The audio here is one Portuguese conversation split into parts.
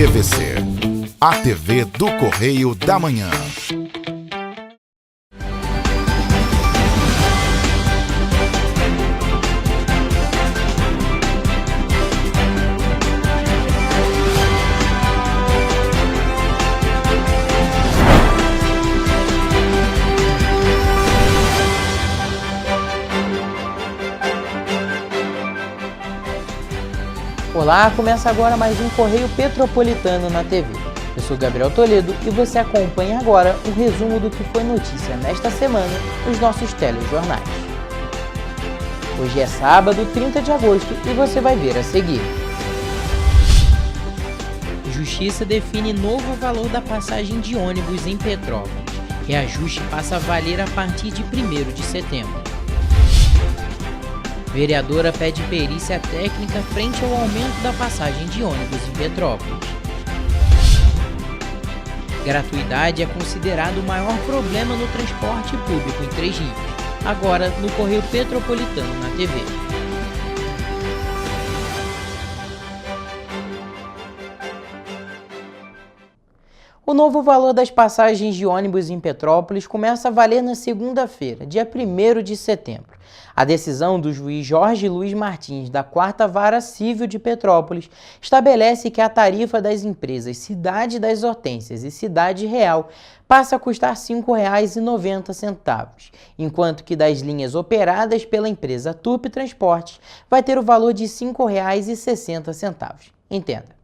TVC, a TV do Correio da Manhã. Olá, começa agora mais um Correio Petropolitano na TV. Eu sou Gabriel Toledo e você acompanha agora o resumo do que foi notícia nesta semana nos nossos telejornais. Hoje é sábado, 30 de agosto e você vai ver a seguir. Justiça define novo valor da passagem de ônibus em Petrópolis. Reajuste passa a valer a partir de 1º de setembro. Vereadora pede perícia técnica frente ao aumento da passagem de ônibus em Petrópolis. Gratuidade é considerado o maior problema no transporte público em Três Rios. Agora no Correio Petropolitano na TV. O novo valor das passagens de ônibus em Petrópolis começa a valer na segunda-feira, dia 1º de setembro. A decisão do juiz Jorge Luiz Martins, da 4ª Vara Civil de Petrópolis, estabelece que a tarifa das empresas Cidade das Hortênsias e Cidade Real passa a custar R$ 5,90, enquanto que das linhas operadas pela empresa Turp Transportes vai ter o valor de R$ 5,60. Entenda.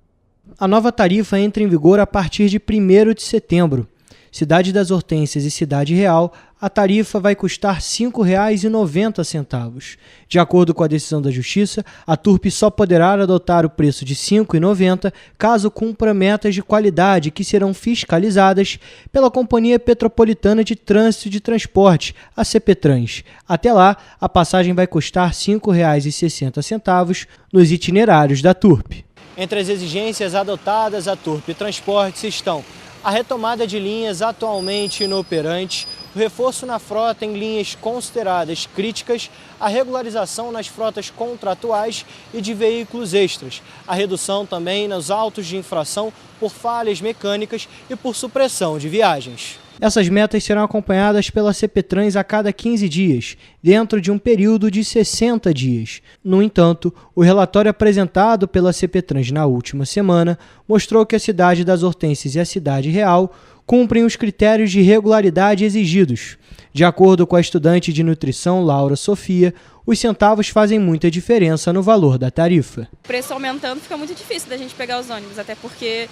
A nova tarifa entra em vigor a partir de 1º de setembro. Cidade das Hortênsias e Cidade Real, a tarifa vai custar R$ 5,90. De acordo com a decisão da Justiça, a Turp só poderá adotar o preço de R$ 5,90 caso cumpra metas de qualidade que serão fiscalizadas pela Companhia Petropolitana de Trânsito e de Transporte, a CPTrans. Até lá, a passagem vai custar R$ 5,60 nos itinerários da Turp. Entre as exigências adotadas à Turp Transportes estão a retomada de linhas atualmente inoperantes, o reforço na frota em linhas consideradas críticas, a regularização nas frotas contratuais e de veículos extras, a redução também nos autos de infração por falhas mecânicas e por supressão de viagens. Essas metas serão acompanhadas pela CPTrans a cada 15 dias, dentro de um período de 60 dias. No entanto, o relatório apresentado pela CPTrans na última semana mostrou que a Cidade das Hortênsias e a Cidade Real cumprem os critérios de regularidade exigidos. De acordo com a estudante de nutrição Laura Sofia, os centavos fazem muita diferença no valor da tarifa. O preço aumentando fica muito difícil da gente pegar os ônibus, até porque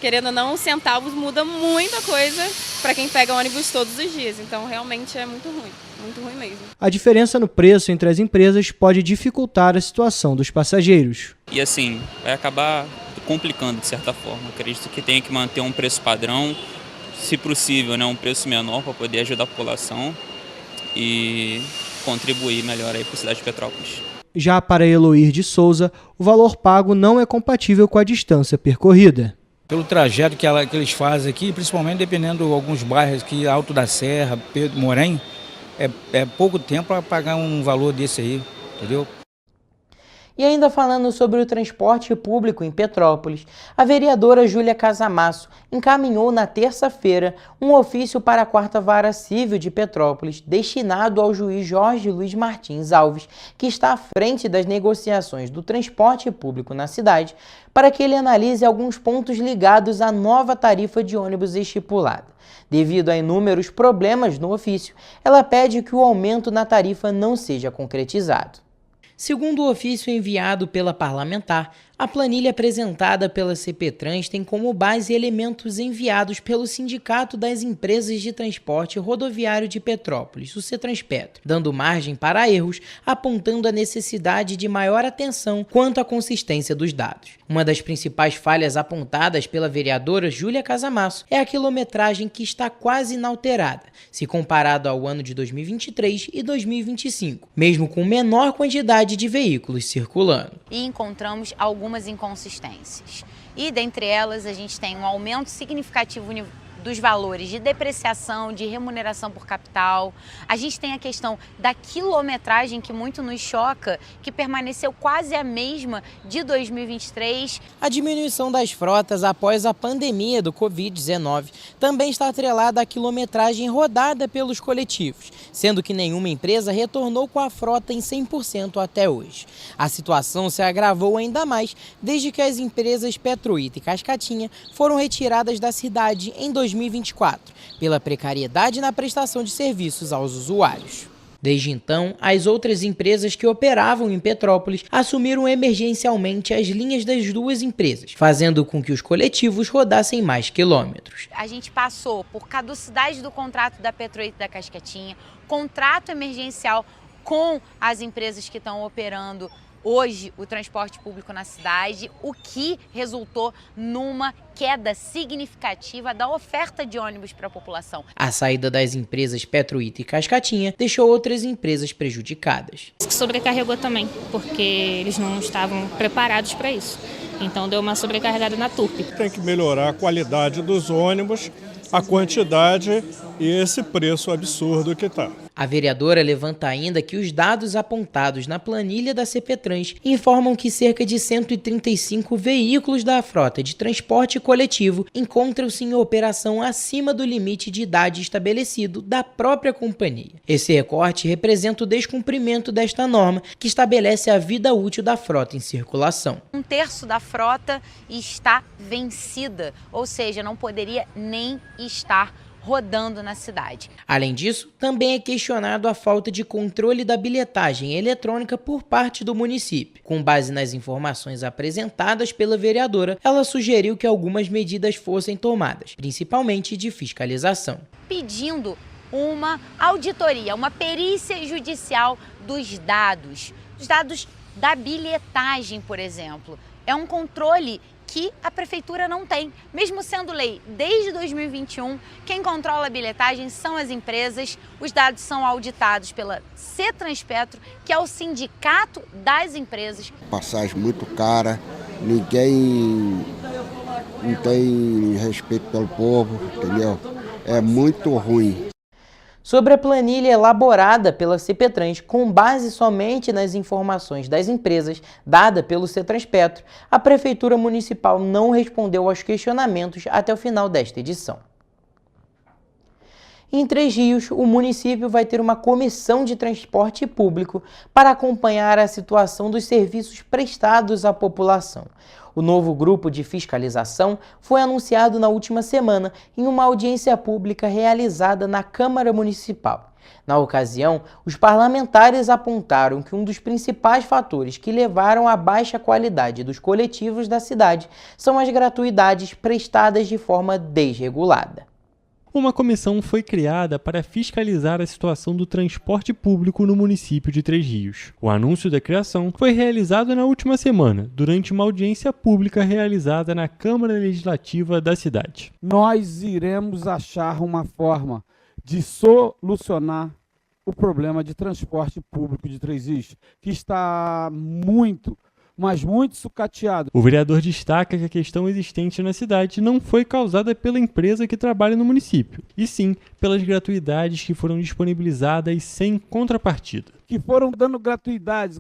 querendo ou não, os centavos muda muita coisa para quem pega ônibus todos os dias. Então, realmente é muito ruim mesmo. A diferença no preço entre as empresas pode dificultar a situação dos passageiros. E assim, vai acabar complicando de certa forma. Acredito que tem que manter um preço padrão, se possível, né, um preço menor para poder ajudar a população e contribuir melhor aí para a cidade de Petrópolis. Já para Eloir de Souza, o valor pago não é compatível com a distância percorrida. Pelo trajeto que eles fazem aqui, principalmente dependendo de alguns bairros aqui, Alto da Serra, Pedro Morém, é pouco tempo para pagar um valor desse aí, entendeu? E ainda falando sobre o transporte público em Petrópolis, a vereadora Júlia Casamasso encaminhou na terça-feira um ofício para a 4ª Vara Civil de Petrópolis, destinado ao juiz Jorge Luiz Martins Alves, que está à frente das negociações do transporte público na cidade, para que ele analise alguns pontos ligados à nova tarifa de ônibus estipulada. Devido a inúmeros problemas no ofício, ela pede que o aumento na tarifa não seja concretizado. Segundo o ofício enviado pela parlamentar, a planilha apresentada pela CPTrans tem como base elementos enviados pelo Sindicato das Empresas de Transporte Rodoviário de Petrópolis, o CETRANSPETRO, dando margem para erros, apontando a necessidade de maior atenção quanto à consistência dos dados. Uma das principais falhas apontadas pela vereadora Júlia Casamasso é a quilometragem que está quase inalterada, se comparado ao ano de 2023 e 2025, mesmo com menor quantidade de veículos circulando. E encontramos algumas inconsistências. E dentre elas a gente tem um aumento significativo dos valores de depreciação, de remuneração por capital. A gente tem a questão da quilometragem, que muito nos choca, que permaneceu quase a mesma de 2023. A diminuição das frotas após a pandemia do Covid-19 também está atrelada à quilometragem rodada pelos coletivos, sendo que nenhuma empresa retornou com a frota em 100% até hoje. A situação se agravou ainda mais desde que as empresas Petroita e Cascatinha foram retiradas da cidade em 2024, pela precariedade na prestação de serviços aos usuários. Desde então, as outras empresas que operavam em Petrópolis assumiram emergencialmente as linhas das duas empresas, fazendo com que os coletivos rodassem mais quilômetros. A gente passou por caducidade do contrato da Petroita e da Cascatinha, contrato emergencial com as empresas que estão operando hoje o transporte público na cidade, o que resultou numa queda significativa da oferta de ônibus para a população. A saída das empresas Petroita e Cascatinha deixou outras empresas prejudicadas. Sobrecarregou também, porque eles não estavam preparados para isso. Então deu uma sobrecarregada na Turp. Tem que melhorar a qualidade dos ônibus, a quantidade e esse preço absurdo que está. A vereadora levanta ainda que os dados apontados na planilha da CPTrans informam que cerca de 135 veículos da frota de transporte coletivo encontram-se em operação acima do limite de idade estabelecido da própria companhia. Esse recorte representa o descumprimento desta norma, que estabelece a vida útil da frota em circulação. 1/3 da frota está vencida, ou seja, não poderia nem estar rodando na cidade. Além disso, também é questionado a falta de controle da bilhetagem eletrônica por parte do município. Com base nas informações apresentadas pela vereadora, ela sugeriu que algumas medidas fossem tomadas, principalmente de fiscalização. Pedindo uma auditoria, uma perícia judicial dos dados da bilhetagem, por exemplo. É um controle que a prefeitura não tem. Mesmo sendo lei desde 2021, quem controla a bilhetagem são as empresas. Os dados são auditados pela CETRANSPETRO, que é o sindicato das empresas. Passagem muito cara, ninguém não tem respeito pelo povo, entendeu? É muito ruim. Sobre a planilha elaborada pela CPTrans, com base somente nas informações das empresas dada pelo CETRANSPETRO, a Prefeitura Municipal não respondeu aos questionamentos até o final desta edição. Em Três Rios, o município vai ter uma comissão de transporte público para acompanhar a situação dos serviços prestados à população. O novo grupo de fiscalização foi anunciado na última semana em uma audiência pública realizada na Câmara Municipal. Na ocasião, os parlamentares apontaram que um dos principais fatores que levaram à baixa qualidade dos coletivos da cidade são as gratuidades prestadas de forma desregulada. Uma comissão foi criada para fiscalizar a situação do transporte público no município de Três Rios. O anúncio da criação foi realizado na última semana, durante uma audiência pública realizada na Câmara Legislativa da cidade. Nós iremos achar uma forma de solucionar o problema de transporte público de Três Rios, que está muito sucateado. O vereador destaca que a questão existente na cidade não foi causada pela empresa que trabalha no município, e sim pelas gratuidades que foram disponibilizadas sem contrapartida. Que foram dando gratuidades,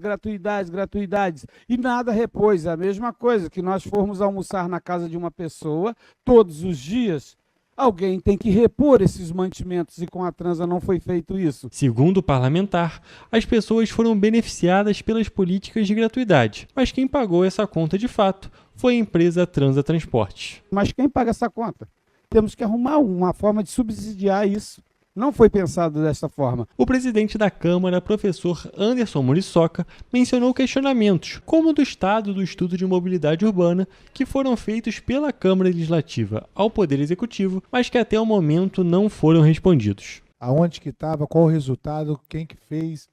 e nada repôs. É a mesma coisa que nós formos almoçar na casa de uma pessoa todos os dias. Alguém tem que repor esses mantimentos e com a Transa não foi feito isso. Segundo o parlamentar, as pessoas foram beneficiadas pelas políticas de gratuidade, mas quem pagou essa conta de fato foi a empresa Transa Transportes. Mas quem paga essa conta? Temos que arrumar uma forma de subsidiar isso. Não foi pensado dessa forma. O presidente da Câmara, professor Anderson Muriçoca, mencionou questionamentos, como o do estado do estudo de mobilidade urbana, que foram feitos pela Câmara Legislativa ao Poder Executivo, mas que até o momento não foram respondidos. Aonde que estava, qual o resultado, quem que fez.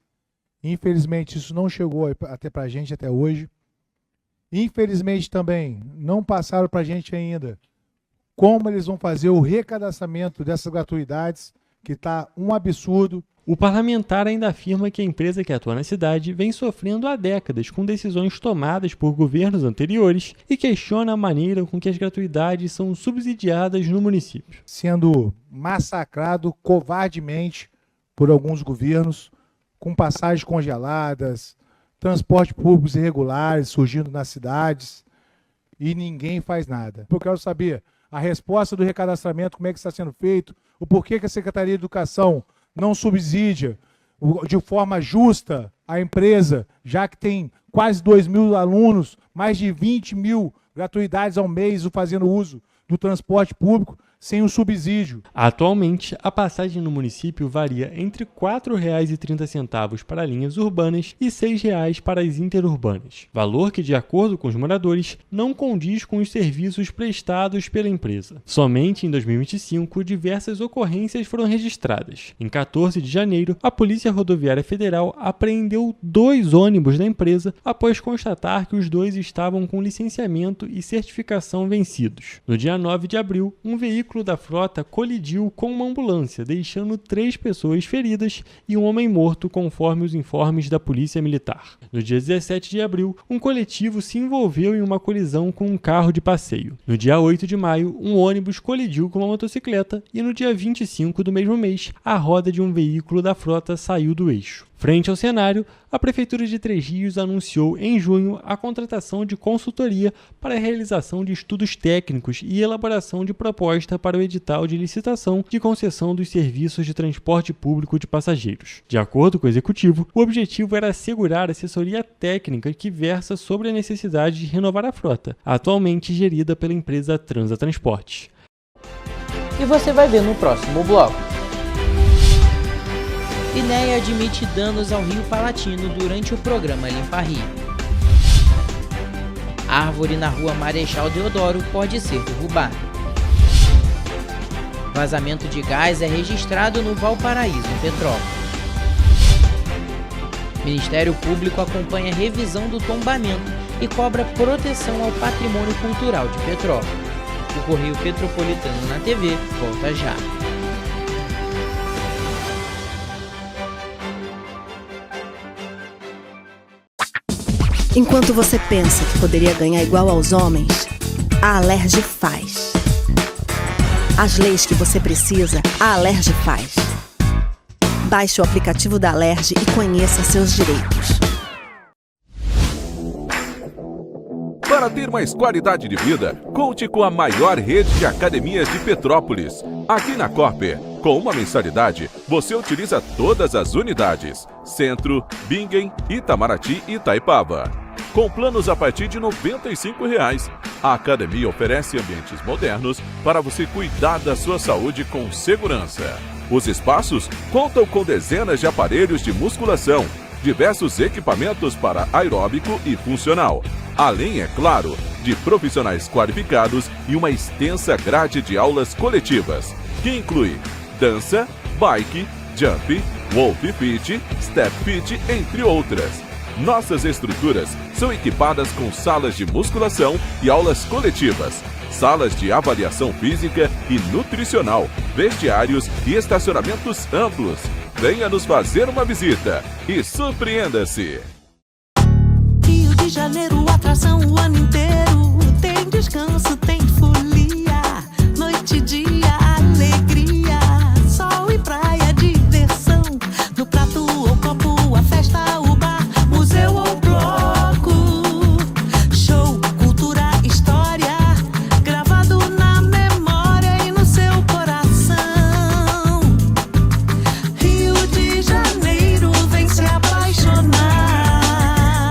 Infelizmente isso não chegou até para a gente até hoje. Infelizmente também não passaram para a gente ainda como eles vão fazer o recadastramento dessas gratuidades, que está um absurdo. O parlamentar ainda afirma que a empresa que atua na cidade vem sofrendo há décadas com decisões tomadas por governos anteriores e questiona a maneira com que as gratuidades são subsidiadas no município. Sendo massacrado covardemente por alguns governos, com passagens congeladas, transporte públicos irregulares surgindo nas cidades e ninguém faz nada. Eu quero saber a resposta do recadastramento, como é que está sendo feito, o porquê que a Secretaria de Educação não subsidia de forma justa a empresa, já que tem quase 2.000 alunos, mais de 20 mil gratuidades ao mês fazendo uso do transporte público sem o subsídio. Atualmente, a passagem no município varia entre R$ 4,30 para linhas urbanas e R$ 6,00 para as interurbanas, valor que, de acordo com os moradores, não condiz com os serviços prestados pela empresa. Somente em 2025, diversas ocorrências foram registradas. Em 14 de janeiro, a Polícia Rodoviária Federal apreendeu 2 ônibus da empresa após constatar que os 2 estavam com licenciamento e certificação vencidos. No dia 9 de abril, um veículo da frota colidiu com uma ambulância, deixando 3 pessoas feridas e um homem morto, conforme os informes da Polícia Militar. No dia 17 de abril, um coletivo se envolveu em uma colisão com um carro de passeio. No dia 8 de maio, um ônibus colidiu com uma motocicleta e no dia 25 do mesmo mês, a roda de um veículo da frota saiu do eixo. Frente ao cenário, a Prefeitura de Três Rios anunciou em junho a contratação de consultoria para a realização de estudos técnicos e elaboração de proposta para o edital de licitação de concessão dos serviços de transporte público de passageiros. De acordo com o Executivo, o objetivo era assegurar a assessoria técnica que versa sobre a necessidade de renovar a frota, atualmente gerida pela empresa Transa Transportes. E você vai ver no próximo bloco. INEA admite danos ao Rio Palatino durante o programa Limpa Rio. Árvore na rua Marechal Deodoro pode ser derrubada. Vazamento de gás é registrado no Valparaíso, em Petrópolis. Ministério Público acompanha a revisão do tombamento e cobra proteção ao patrimônio cultural de Petrópolis. O Correio Petropolitano na TV volta já. Enquanto você pensa que poderia ganhar igual aos homens, a Alerj faz. As leis que você precisa, a Alerj faz. Baixe o aplicativo da Alerj e conheça seus direitos. Para ter mais qualidade de vida, conte com a maior rede de academias de Petrópolis. Aqui na Corper, com uma mensalidade, você utiliza todas as unidades: Centro, Bingen, Itamaraty e Itaipava. Com planos a partir de R$ 95,00. A academia oferece ambientes modernos para você cuidar da sua saúde com segurança. Os espaços contam com dezenas de aparelhos de musculação, diversos equipamentos para aeróbico e funcional, além, é claro, de profissionais qualificados e uma extensa grade de aulas coletivas, que inclui dança, bike, jump, wolf fit, step fit, entre outras. Nossas estruturas são equipadas com salas de musculação e aulas coletivas, salas de avaliação física e nutricional, vestiários e estacionamentos amplos. Venha nos fazer uma visita e surpreenda-se! Rio de Janeiro, atração o ano inteiro. Tem descanso, tem folia, noite e dia, alegria, sol e praia, diversão. No prato ou copo, a festa, o bar, museu ou bloco. Show, cultura, história, gravado na memória e no seu coração. Rio de Janeiro, vem se apaixonar.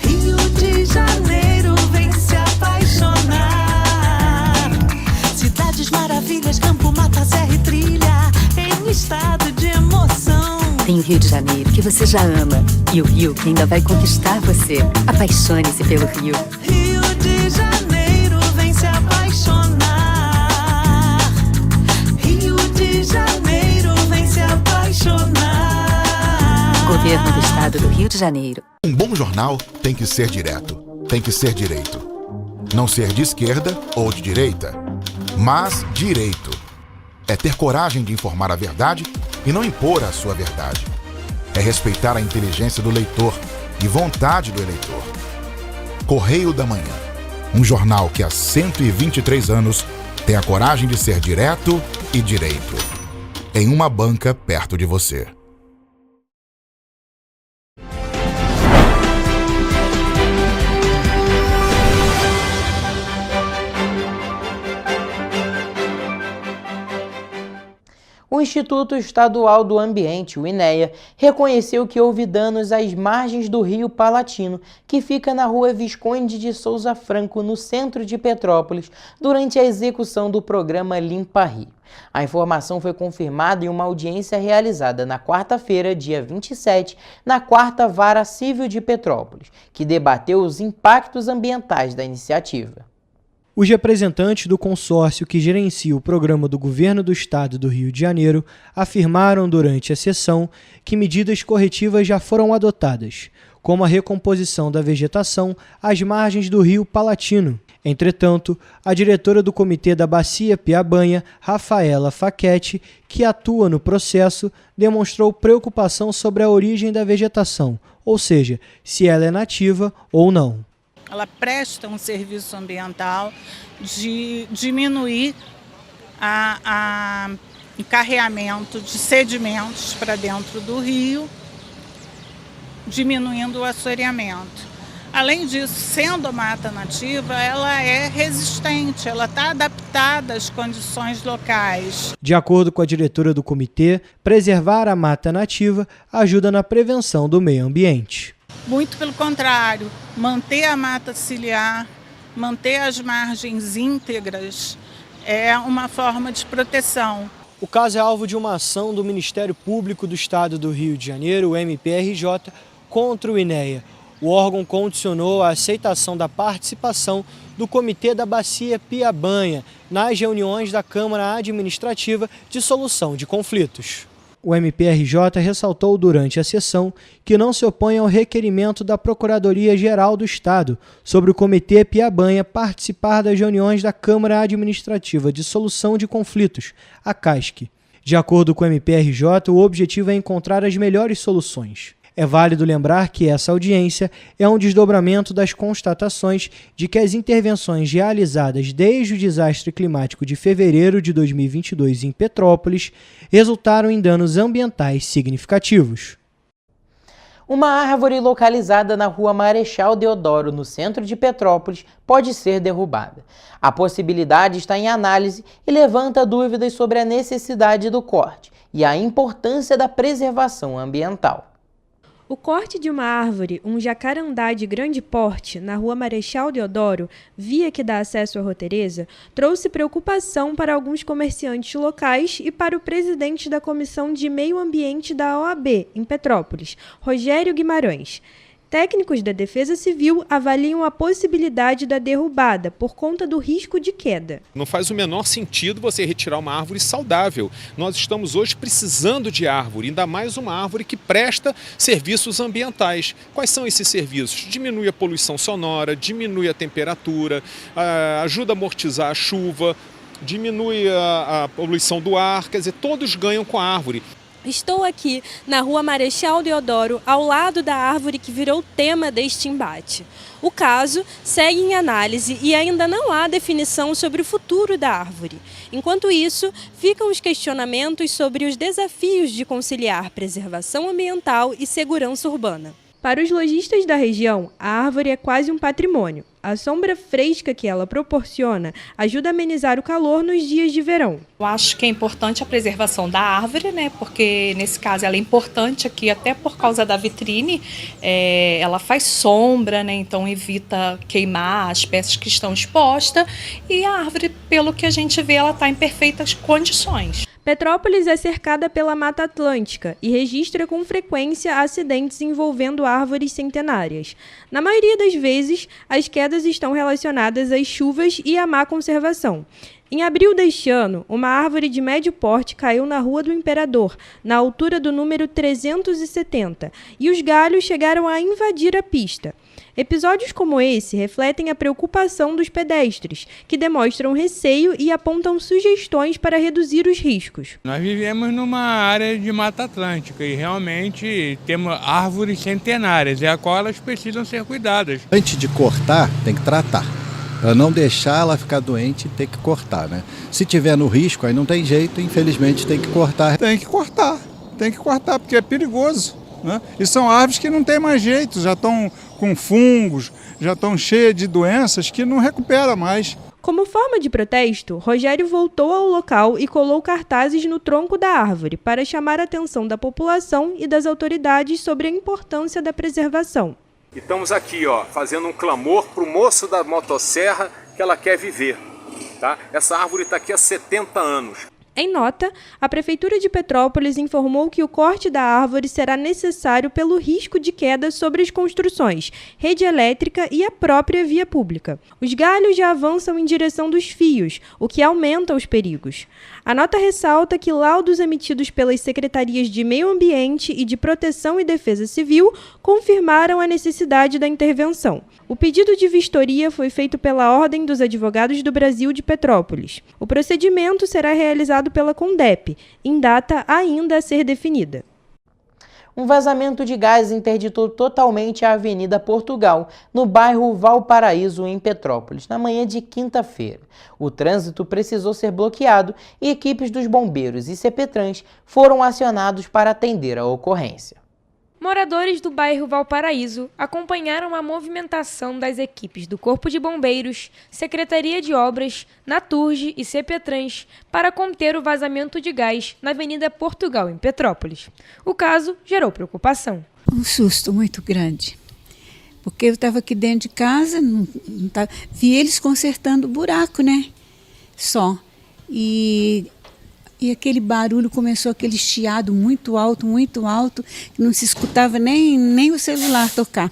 Rio de Janeiro, vem se apaixonar. Cidades maravilhas, campo, mata, serra e trilha, em estado de emoção. Tem o Rio de Janeiro, que você já ama, e o Rio que ainda vai conquistar você. Apaixone-se pelo Rio. Rio de Janeiro, vem se apaixonar. Rio de Janeiro, vem se apaixonar. Governo do Estado do Rio de Janeiro. Um bom jornal tem que ser direto, tem que ser direito. Não ser de esquerda ou de direita, mas direito. É ter coragem de informar a verdade e não impor a sua verdade. É respeitar a inteligência do leitor e vontade do eleitor. Correio da Manhã, um jornal que há 123 anos tem a coragem de ser direto e direito. Em uma banca perto de você. O Instituto Estadual do Ambiente, o INEA, reconheceu que houve danos às margens do Rio Palatino, que fica na rua Visconde de Souza Franco, no centro de Petrópolis, durante a execução do programa Limpa Rio. A informação foi confirmada em uma audiência realizada na quarta-feira, dia 27, na 4ª Vara Civil de Petrópolis, que debateu os impactos ambientais da iniciativa. Os representantes do consórcio que gerencia o programa do Governo do Estado do Rio de Janeiro afirmaram durante a sessão que medidas corretivas já foram adotadas, como a recomposição da vegetação às margens do Rio Palatino. Entretanto, a diretora do Comitê da Bacia Piabanha, Rafaela Facchetti, que atua no processo, demonstrou preocupação sobre a origem da vegetação, ou seja, se ela é nativa ou não. Ela presta um serviço ambiental de diminuir o encarreamento de sedimentos para dentro do rio, diminuindo o assoreamento. Além disso, sendo mata nativa, ela é resistente, ela está adaptada às condições locais. De acordo com a diretora do comitê, preservar a mata nativa ajuda na prevenção do meio ambiente. Muito pelo contrário, manter a mata ciliar, manter as margens íntegras é uma forma de proteção. O caso é alvo de uma ação do Ministério Público do Estado do Rio de Janeiro, o MPRJ, contra o INEA. O órgão condicionou a aceitação da participação do Comitê da Bacia Piabanha nas reuniões da Câmara Administrativa de Solução de Conflitos. O MPRJ ressaltou durante a sessão que não se opõe ao requerimento da Procuradoria-Geral do Estado sobre o Comitê Piabanha participar das reuniões da Câmara Administrativa de Solução de Conflitos, a CASC. De acordo com o MPRJ, o objetivo é encontrar as melhores soluções. É válido lembrar que essa audiência é um desdobramento das constatações de que as intervenções realizadas desde o desastre climático de fevereiro de 2022 em Petrópolis resultaram em danos ambientais significativos. Uma árvore localizada na rua Marechal Deodoro, no centro de Petrópolis, pode ser derrubada. A possibilidade está em análise e levanta dúvidas sobre a necessidade do corte e a importância da preservação ambiental. O corte de uma árvore, um jacarandá de grande porte, na rua Marechal Deodoro, via que dá acesso à Rua Teresa, trouxe preocupação para alguns comerciantes locais e para o presidente da Comissão de Meio Ambiente da OAB, em Petrópolis, Rogério Guimarães. Técnicos da Defesa Civil avaliam a possibilidade da derrubada por conta do risco de queda. Não faz o menor sentido você retirar uma árvore saudável. Nós estamos hoje precisando de árvore, ainda mais uma árvore que presta serviços ambientais. Quais são esses serviços? Diminui a poluição sonora, diminui a temperatura, ajuda a amortizar a chuva, diminui a poluição do ar, quer dizer, todos ganham com a árvore. Estou aqui na rua Marechal Deodoro, ao lado da árvore que virou tema deste embate. O caso segue em análise e ainda não há definição sobre o futuro da árvore. Enquanto isso, ficam os questionamentos sobre os desafios de conciliar preservação ambiental e segurança urbana. Para os lojistas da região, a árvore é quase um patrimônio. A sombra fresca que ela proporciona ajuda a amenizar o calor nos dias de verão. Eu acho que é importante a preservação da árvore, né? Porque nesse caso ela é importante aqui até por causa da vitrine. Ela faz sombra, né? Então evita queimar as peças que estão expostas. E a árvore, pelo que a gente vê, ela está em perfeitas condições. Petrópolis é cercada pela Mata Atlântica e registra com frequência acidentes envolvendo árvores centenárias. Na maioria das vezes, as quedas estão relacionadas às chuvas e à má conservação. Em abril deste ano, uma árvore de médio porte caiu na Rua do Imperador, na altura do número 370, e os galhos chegaram a invadir a pista. Episódios como esse refletem a preocupação dos pedestres, que demonstram receio e apontam sugestões para reduzir os riscos. Nós vivemos numa área de Mata Atlântica e realmente temos árvores centenárias, e a qual elas precisam ser cuidadas. Antes de cortar, tem que tratar. Para não deixar ela ficar doente, tem que cortar, né? Se tiver no risco, aí não tem jeito, infelizmente tem que cortar. Tem que cortar, porque é perigoso, né? E são árvores que não tem mais jeito, já estão com fungos, já estão cheias de doenças que não recupera mais. Como forma de protesto, Rogério voltou ao local e colou cartazes no tronco da árvore para chamar a atenção da população e das autoridades sobre a importância da preservação. E estamos aqui, fazendo um clamor para o moço da motosserra que ela quer viver. Tá? Essa árvore está aqui há 70 anos. Em nota, a Prefeitura de Petrópolis informou que o corte da árvore será necessário pelo risco de queda sobre as construções, rede elétrica e a própria via pública. Os galhos já avançam em direção dos fios, o que aumenta os perigos. A nota ressalta que laudos emitidos pelas Secretarias de Meio Ambiente e de Proteção e Defesa Civil confirmaram a necessidade da intervenção. O pedido de vistoria foi feito pela Ordem dos Advogados do Brasil de Petrópolis. O procedimento será realizado pela Condep, em data ainda a ser definida. Um vazamento de gás interditou totalmente a Avenida Portugal, no bairro Valparaíso, em Petrópolis, na manhã de quinta-feira. O trânsito precisou ser bloqueado e equipes dos bombeiros e CPTrans foram acionados para atender a ocorrência. Moradores do bairro Valparaíso acompanharam a movimentação das equipes do Corpo de Bombeiros, Secretaria de Obras, Naturge e CPTrans para conter o vazamento de gás na Avenida Portugal, em Petrópolis. O caso gerou preocupação. Um susto muito grande, porque eu estava aqui dentro de casa, vi eles consertando o buraco, né? Só. E aquele barulho começou, aquele chiado muito alto, que não se escutava nem o celular tocar.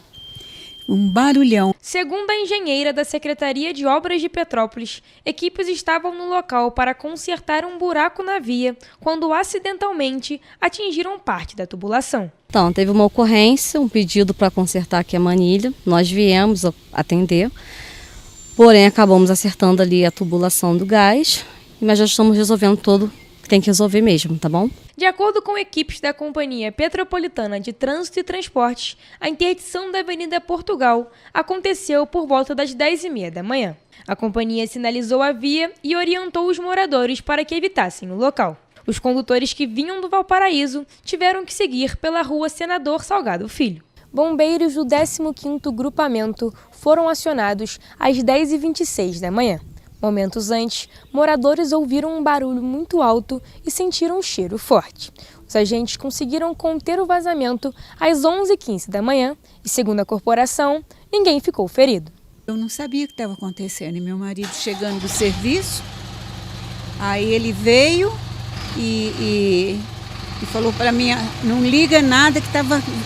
Um barulhão. Segundo a engenheira da Secretaria de Obras de Petrópolis, equipes estavam no local para consertar um buraco na via, quando acidentalmente atingiram parte da tubulação. Então, teve uma ocorrência, um pedido para consertar aqui a manilha, nós viemos atender, porém acabamos acertando ali a tubulação do gás, mas já estamos resolvendo todo. Tem que resolver mesmo, tá bom? De acordo com equipes da Companhia Petropolitana de Trânsito e Transportes, a interdição da Avenida Portugal aconteceu por volta das 10h30 da manhã. A companhia sinalizou a via e orientou os moradores para que evitassem o local. Os condutores que vinham do Valparaíso tiveram que seguir pela rua Senador Salgado Filho. Bombeiros do 15º Grupamento foram acionados às 10h26 da manhã. Momentos antes, moradores ouviram um barulho muito alto e sentiram um cheiro forte. Os agentes conseguiram conter o vazamento às 11h15 da manhã e, segundo a corporação, ninguém ficou ferido. Eu não sabia o que estava acontecendo e meu marido chegando do serviço, aí ele veio e falou para mim, não liga nada que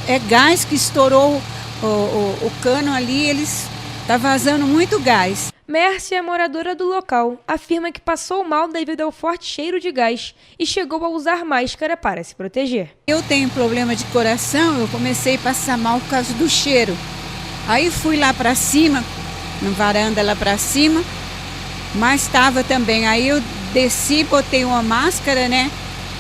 é gás que estourou o cano ali, está vazando muito gás. Mércia, moradora do local, afirma que passou mal devido ao forte cheiro de gás e chegou a usar máscara para se proteger. Eu tenho problema de coração, eu comecei a passar mal por causa do cheiro. Aí fui lá para cima, na varanda lá para cima, mas estava também. Aí eu desci, botei uma máscara, né?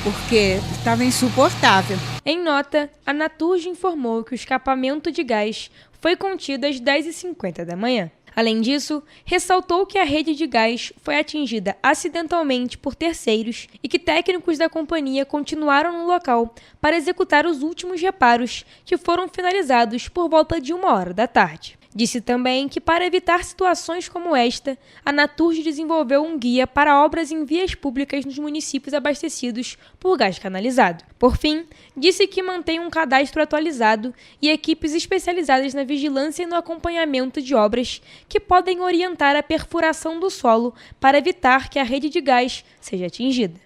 Porque estava insuportável. Em nota, a Naturge informou que o escapamento de gás foi contido às 10h50 da manhã. Além disso, ressaltou que a rede de gás foi atingida acidentalmente por terceiros e que técnicos da companhia continuaram no local para executar os últimos reparos, que foram finalizados por volta de 1h da tarde. Disse também que, para evitar situações como esta, a Naturge desenvolveu um guia para obras em vias públicas nos municípios abastecidos por gás canalizado. Por fim, disse que mantém um cadastro atualizado e equipes especializadas na vigilância e no acompanhamento de obras que podem orientar a perfuração do solo para evitar que a rede de gás seja atingida.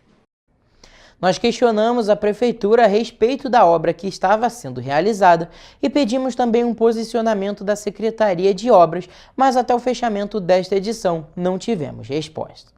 Nós questionamos a Prefeitura a respeito da obra que estava sendo realizada e pedimos também um posicionamento da Secretaria de Obras, mas até o fechamento desta edição não tivemos resposta.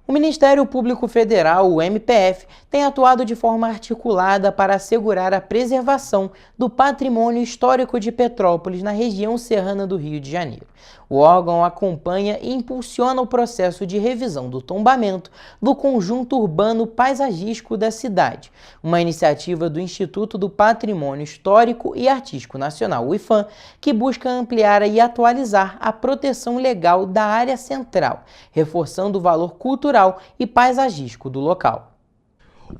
O Ministério Público Federal, o MPF, tem atuado de forma articulada para assegurar a preservação do patrimônio histórico de Petrópolis na região serrana do Rio de Janeiro. O órgão acompanha e impulsiona o processo de revisão do tombamento do conjunto urbano paisagístico da cidade, uma iniciativa do Instituto do Patrimônio Histórico e Artístico Nacional, o IPHAN, que busca ampliar e atualizar a proteção legal da área central, reforçando o valor cultural e paisagístico do local.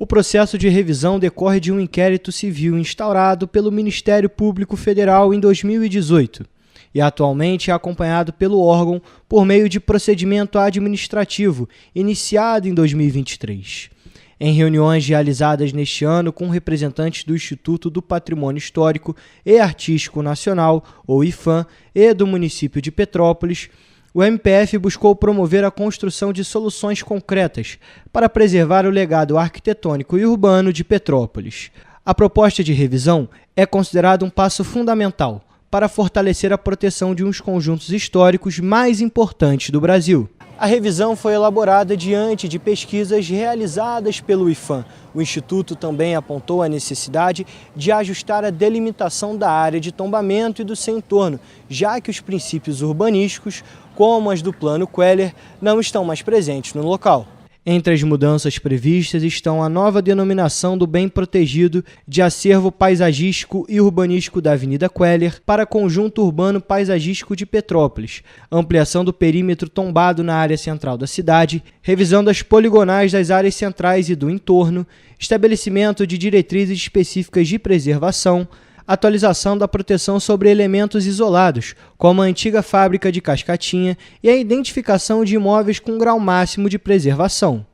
O processo de revisão decorre de um inquérito civil instaurado pelo Ministério Público Federal em 2018 e atualmente é acompanhado pelo órgão por meio de procedimento administrativo iniciado em 2023. Em reuniões realizadas neste ano com representantes do Instituto do Patrimônio Histórico e Artístico Nacional, ou IPHAN, e do município de Petrópolis, o MPF buscou promover a construção de soluções concretas para preservar o legado arquitetônico e urbano de Petrópolis. A proposta de revisão é considerada um passo fundamental para fortalecer a proteção de uns conjuntos históricos mais importantes do Brasil. A revisão foi elaborada diante de pesquisas realizadas pelo IPHAN. O Instituto também apontou a necessidade de ajustar a delimitação da área de tombamento e do seu entorno, já que os princípios urbanísticos, como as do Plano Queller, não estão mais presentes no local. Entre as mudanças previstas estão a nova denominação do bem protegido de acervo paisagístico e urbanístico da Avenida Queller para conjunto urbano paisagístico de Petrópolis, ampliação do perímetro tombado na área central da cidade, revisão das poligonais das áreas centrais e do entorno, estabelecimento de diretrizes específicas de preservação, atualização da proteção sobre elementos isolados, como a antiga fábrica de Cascatinha, e a identificação de imóveis com grau máximo de preservação.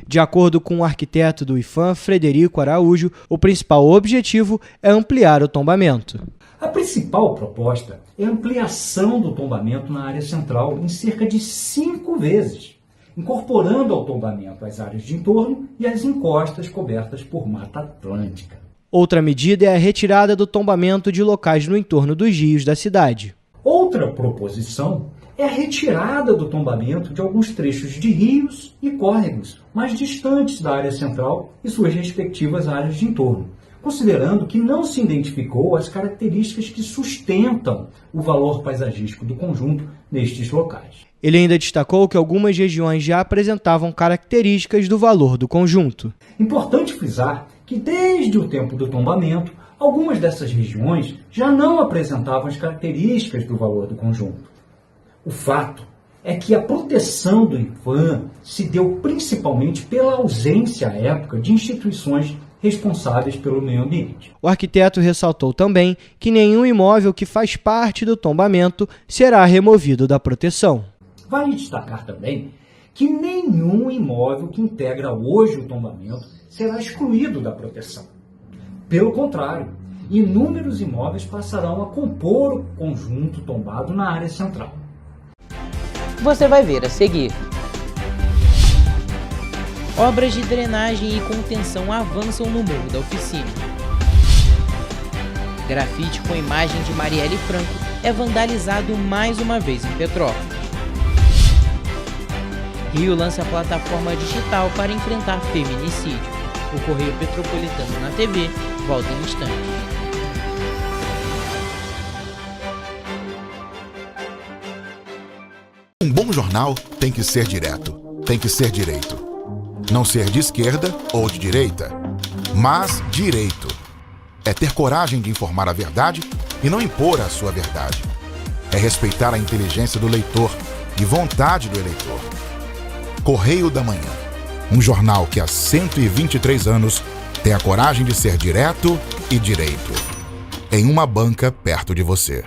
De acordo com o arquiteto do IPHAN, Frederico Araújo, o principal objetivo é ampliar o tombamento. A principal proposta é a ampliação do tombamento na área central em cerca de 5 vezes, incorporando ao tombamento as áreas de entorno e as encostas cobertas por Mata Atlântica. Outra medida é a retirada do tombamento de locais no entorno dos rios da cidade. Outra proposição é a retirada do tombamento de alguns trechos de rios e córregos mais distantes da área central e suas respectivas áreas de entorno, considerando que não se identificou as características que sustentam o valor paisagístico do conjunto nestes locais. Ele ainda destacou que algumas regiões já apresentavam características do valor do conjunto. Importante frisar que desde o tempo do tombamento, algumas dessas regiões já não apresentavam as características do valor do conjunto. O fato é que a proteção do IPHAN se deu principalmente pela ausência à época de instituições responsáveis pelo meio ambiente. O arquiteto ressaltou também que nenhum imóvel que faz parte do tombamento será removido da proteção. Vale destacar também que nenhum imóvel que integra hoje o tombamento será excluído da proteção. Pelo contrário, inúmeros imóveis passarão a compor o conjunto tombado na área central. Você vai ver a seguir. Obras de drenagem e contenção avançam no Morro da Oficina. Grafite com imagem de Marielle Franco é vandalizado mais uma vez em Petrópolis. Rio lança plataforma digital para enfrentar feminicídio. O Correio Petropolitano na TV volta em instantes. Um bom jornal tem que ser direto, tem que ser direito. Não ser de esquerda ou de direita, mas direito. É ter coragem de informar a verdade e não impor a sua verdade. É respeitar a inteligência do leitor e vontade do eleitor. Correio da Manhã, um jornal que há 123 anos tem a coragem de ser direto e direito. Em uma banca perto de você.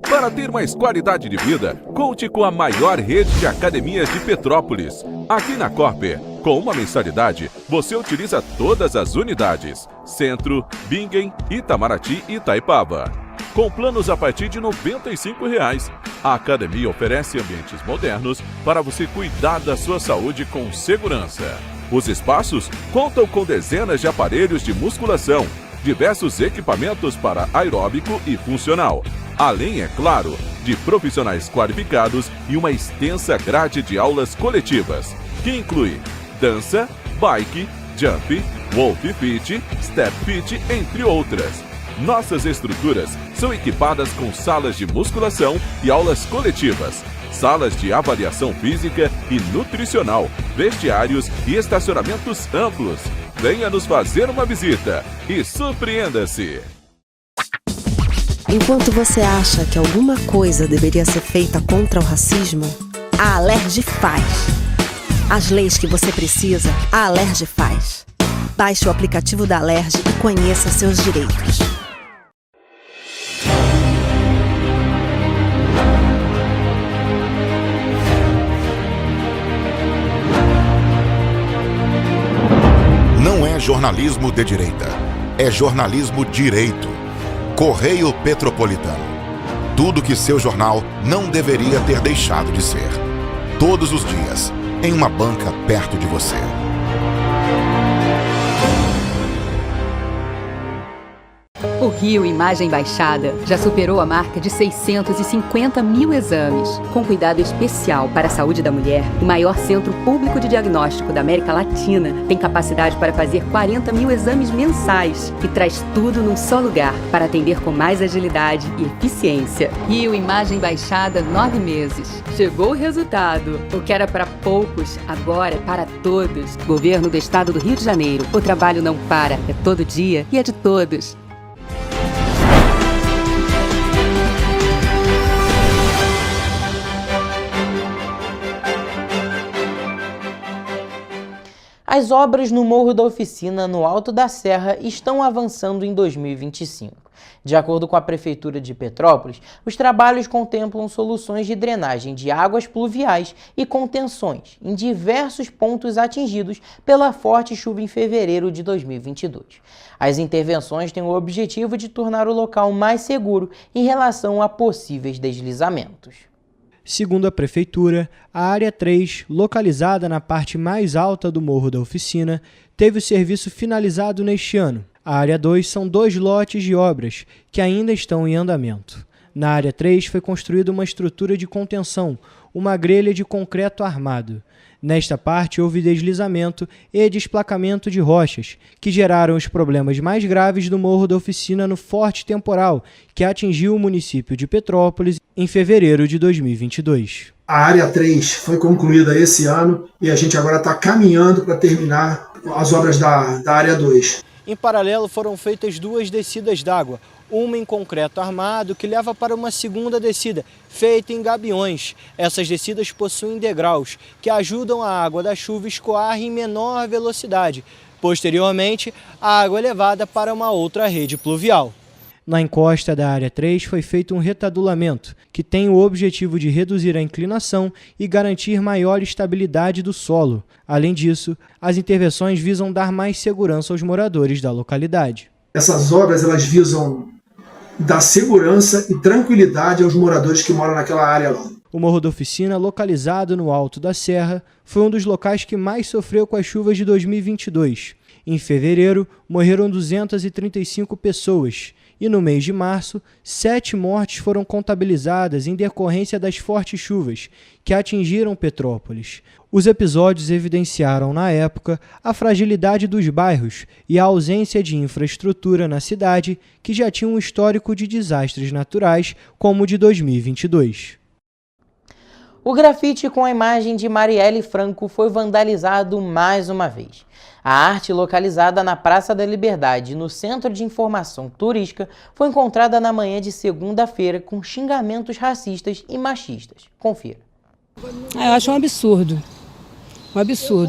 Para ter mais qualidade de vida, conte com a maior rede de academias de Petrópolis. Aqui na Corper, com uma mensalidade, você utiliza todas as unidades: Centro, Bingen, Itamaraty e Itaipava. Com planos a partir de R$ 95,00. A academia oferece ambientes modernos para você cuidar da sua saúde com segurança. Os espaços contam com dezenas de aparelhos de musculação, diversos equipamentos para aeróbico e funcional. Além, é claro, de profissionais qualificados e uma extensa grade de aulas coletivas, que inclui dança, bike, jump, wolf fit, step fit, entre outras. Nossas estruturas são equipadas com salas de musculação e aulas coletivas, salas de avaliação física e nutricional, vestiários e estacionamentos amplos. Venha nos fazer uma visita e surpreenda-se! Enquanto você acha que alguma coisa deveria ser feita contra o racismo, a Alerj faz. As leis que você precisa, a Alerj faz. Baixe o aplicativo da Alerj e conheça seus direitos. Não é jornalismo de direita, é jornalismo direito. Correio Petropolitano. Tudo que seu jornal não deveria ter deixado de ser. Todos os dias, em uma banca perto de você. O Rio Imagem Baixada já superou a marca de 650 mil exames. Com cuidado especial para a saúde da mulher, o maior centro público de diagnóstico da América Latina tem capacidade para fazer 40 mil exames mensais e traz tudo num só lugar para atender com mais agilidade e eficiência. Rio Imagem Baixada, 9 meses. Chegou o resultado. O que era para poucos, agora é para todos. Governo do Estado do Rio de Janeiro. O trabalho não para, é todo dia e é de todos. As obras no Morro da Oficina, no Alto da Serra, estão avançando em 2025. De acordo com a Prefeitura de Petrópolis, os trabalhos contemplam soluções de drenagem de águas pluviais e contenções em diversos pontos atingidos pela forte chuva em fevereiro de 2022. As intervenções têm o objetivo de tornar o local mais seguro em relação a possíveis deslizamentos. Segundo a Prefeitura, a Área 3, localizada na parte mais alta do Morro da Oficina, teve o serviço finalizado neste ano. A Área 2 são 2 lotes de obras que ainda estão em andamento. Na Área 3 foi construída uma estrutura de contenção, uma grelha de concreto armado. Nesta parte houve deslizamento e desplacamento de rochas, que geraram os problemas mais graves do Morro da Oficina no forte temporal, que atingiu o município de Petrópolis em fevereiro de 2022. A Área 3 foi concluída esse ano e a gente agora está caminhando para terminar as obras da Área 2. Em paralelo foram feitas 2 descidas d'água, uma em concreto armado que leva para uma segunda descida, feita em gabiões. Essas descidas possuem degraus, que ajudam a água da chuva a escoar em menor velocidade. Posteriormente, a água é levada para uma outra rede pluvial. Na encosta da Área 3 foi feito um retadulamento, que tem o objetivo de reduzir a inclinação e garantir maior estabilidade do solo. Além disso, as intervenções visam dar mais segurança aos moradores da localidade. Essas obras elas visam dar segurança e tranquilidade aos moradores que moram naquela área lá. O Morro da Oficina, localizado no Alto da Serra, foi um dos locais que mais sofreu com as chuvas de 2022. Em fevereiro, morreram 235 pessoas. E no mês de março, 7 mortes foram contabilizadas em decorrência das fortes chuvas que atingiram Petrópolis. Os episódios evidenciaram, na época, a fragilidade dos bairros e a ausência de infraestrutura na cidade, que já tinha um histórico de desastres naturais, como o de 2022. O grafite com a imagem de Marielle Franco foi vandalizado mais uma vez. A arte, localizada na Praça da Liberdade, no Centro de Informação Turística, foi encontrada na manhã de segunda-feira com xingamentos racistas e machistas. Confira. Eu acho um absurdo,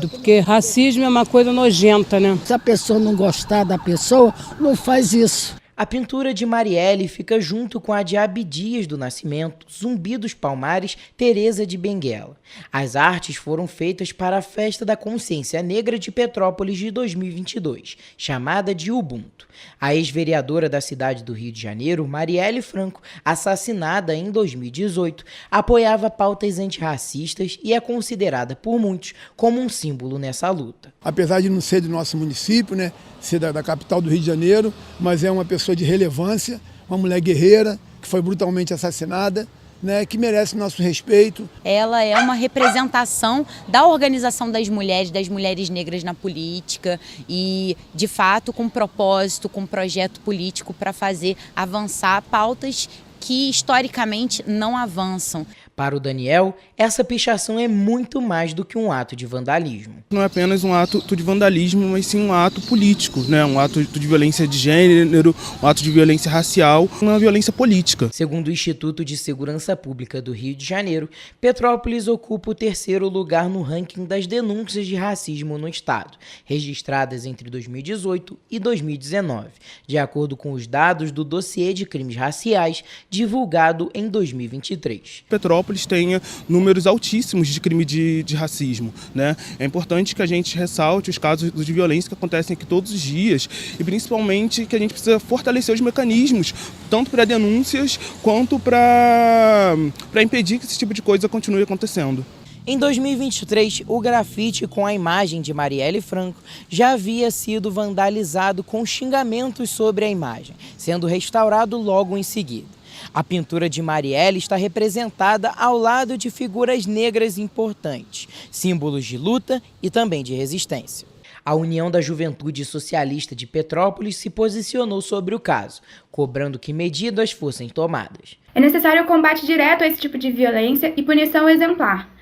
porque racismo é uma coisa nojenta, né? Se a pessoa não gostar da pessoa, não faz isso. A pintura de Marielle fica junto com a de Abdias do Nascimento, Zumbi dos Palmares, Teresa de Benguela. As artes foram feitas para a Festa da Consciência Negra de Petrópolis de 2022, chamada de Ubuntu. A ex-vereadora da cidade do Rio de Janeiro, Marielle Franco, assassinada em 2018, apoiava pautas antirracistas e é considerada por muitos como um símbolo nessa luta. Apesar de não ser do nosso município, né, ser da capital do Rio de Janeiro, mas é uma pessoa de relevância, uma mulher guerreira que foi brutalmente assassinada, né, que merece nosso respeito. Ela é uma representação da organização das mulheres negras na política e, de fato, com propósito, com projeto político para fazer avançar pautas que historicamente não avançam. Para o Daniel, essa pichação é muito mais do que um ato de vandalismo. Não é apenas um ato de vandalismo, mas sim um ato político, né? Um ato de violência de gênero, um ato de violência racial, uma violência política. Segundo o Instituto de Segurança Pública do Rio de Janeiro, Petrópolis ocupa o 3º lugar no ranking das denúncias de racismo no estado, registradas entre 2018 e 2019, de acordo com os dados do dossiê de crimes raciais divulgado em 2023. Petrópolis tenha números altíssimos de crime de racismo, né? É importante que a gente ressalte os casos de violência que acontecem aqui todos os dias e principalmente que a gente precisa fortalecer os mecanismos, tanto para denúncias quanto para impedir que esse tipo de coisa continue acontecendo. Em 2023, o grafite com a imagem de Marielle Franco já havia sido vandalizado com xingamentos sobre a imagem, sendo restaurado logo em seguida. A pintura de Marielle está representada ao lado de figuras negras importantes, símbolos de luta e também de resistência. A União da Juventude Socialista de Petrópolis se posicionou sobre o caso, cobrando que medidas fossem tomadas. É necessário o combate direto a esse tipo de violência e punição exemplar,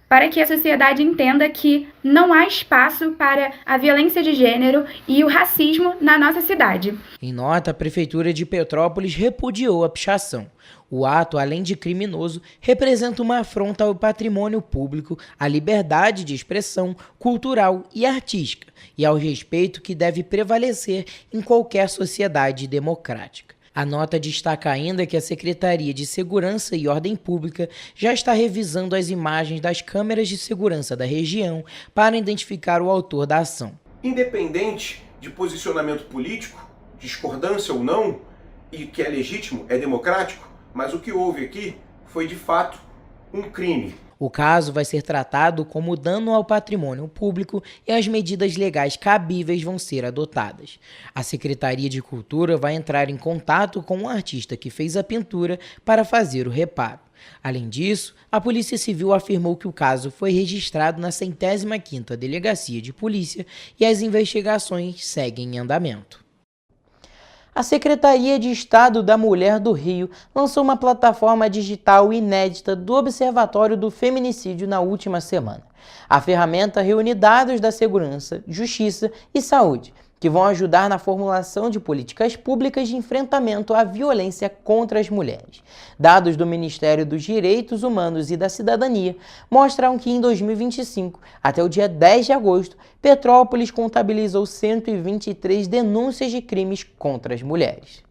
para que a sociedade entenda que não há espaço para a violência de gênero e o racismo na nossa cidade. Em nota, a Prefeitura de Petrópolis repudiou a pichação. O ato, além de criminoso, representa uma afronta ao patrimônio público, à liberdade de expressão cultural e artística e ao respeito que deve prevalecer em qualquer sociedade democrática. A nota destaca ainda que a Secretaria de Segurança e Ordem Pública já está revisando as imagens das câmeras de segurança da região para identificar o autor da ação. Independente de posicionamento político, discordância ou não, e que é legítimo, é democrático, mas o que houve aqui foi de fato um crime. O caso vai ser tratado como dano ao patrimônio público e as medidas legais cabíveis vão ser adotadas. A Secretaria de Cultura vai entrar em contato com o artista que fez a pintura para fazer o reparo. Além disso, a Polícia Civil afirmou que o caso foi registrado na 105ª Delegacia de Polícia e as investigações seguem em andamento. A Secretaria de Estado da Mulher do Rio lançou uma plataforma digital inédita do Observatório do Feminicídio na última semana. A ferramenta reúne dados da segurança, justiça e saúde, que vão ajudar na formulação de políticas públicas de enfrentamento à violência contra as mulheres. Dados do Ministério dos Direitos Humanos e da Cidadania mostram que em 2025, até o dia 10 de agosto, Petrópolis contabilizou 123 denúncias de crimes contra as mulheres.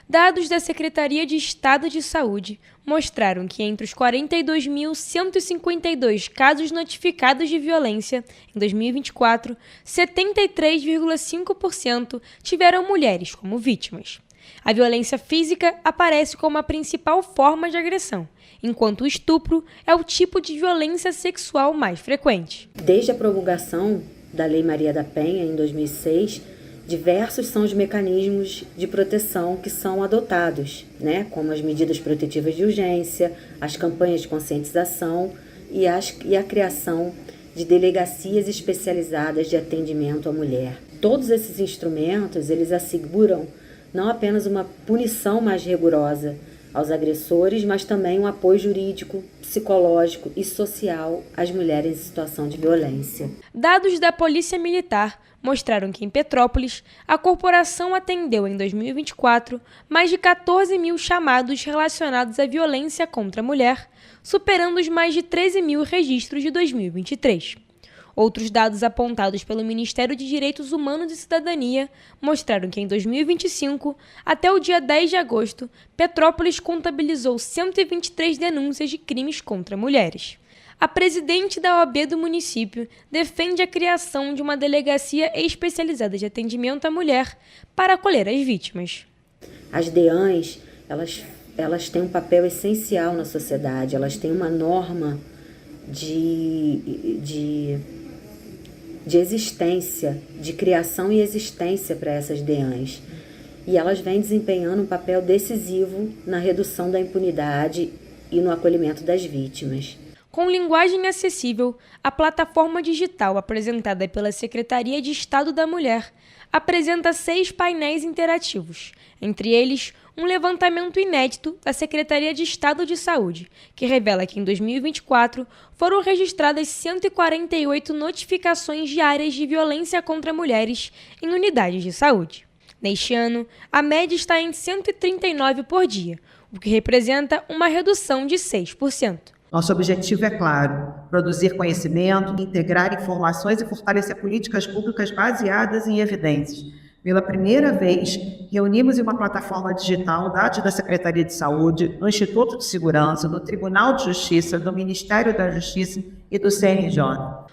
Dados da Secretaria de Estado de Saúde mostraram que entre os 42.152 casos notificados de violência em 2024, 73,5% tiveram mulheres como vítimas. A violência física aparece como a principal forma de agressão, enquanto o estupro é o tipo de violência sexual mais frequente. Desde a promulgação da Lei Maria da Penha, em 2006, diversos são os mecanismos de proteção que são adotados, como as medidas protetivas de urgência, as campanhas de conscientização e a criação de delegacias especializadas de atendimento à mulher. Todos esses instrumentos, eles asseguram não apenas uma punição mais rigorosa aos agressores, mas também um apoio jurídico, psicológico e social às mulheres em situação de violência. Dados da Polícia Militar mostraram que em Petrópolis, a corporação atendeu em 2024 mais de 14 mil chamados relacionados à violência contra a mulher, superando os mais de 13 mil registros de 2023. Outros dados apontados pelo Ministério de Direitos Humanos e Cidadania mostraram que em 2025, até o dia 10 de agosto, Petrópolis contabilizou 123 denúncias de crimes contra mulheres. A presidente da OAB do município defende a criação de uma delegacia especializada de atendimento à mulher para acolher as vítimas. As DEANs, elas têm um papel essencial na sociedade, elas têm uma norma de existência, de criação e existência para essas DEANs. E elas vêm desempenhando um papel decisivo na redução da impunidade e no acolhimento das vítimas. Com linguagem acessível, a plataforma digital apresentada pela Secretaria de Estado da Mulher apresenta 6 painéis interativos, entre eles um levantamento inédito da Secretaria de Estado de Saúde, que revela que em 2024 foram registradas 148 notificações diárias de violência contra mulheres em unidades de saúde. Neste ano, a média está em 139 por dia, o que representa uma redução de 6%. Nosso objetivo é claro: produzir conhecimento, integrar informações e fortalecer políticas públicas baseadas em evidências. Pela primeira vez, reunimos em uma plataforma digital dados da Secretaria de Saúde, do Instituto de Segurança, do Tribunal de Justiça, do Ministério da Justiça e do CNJ.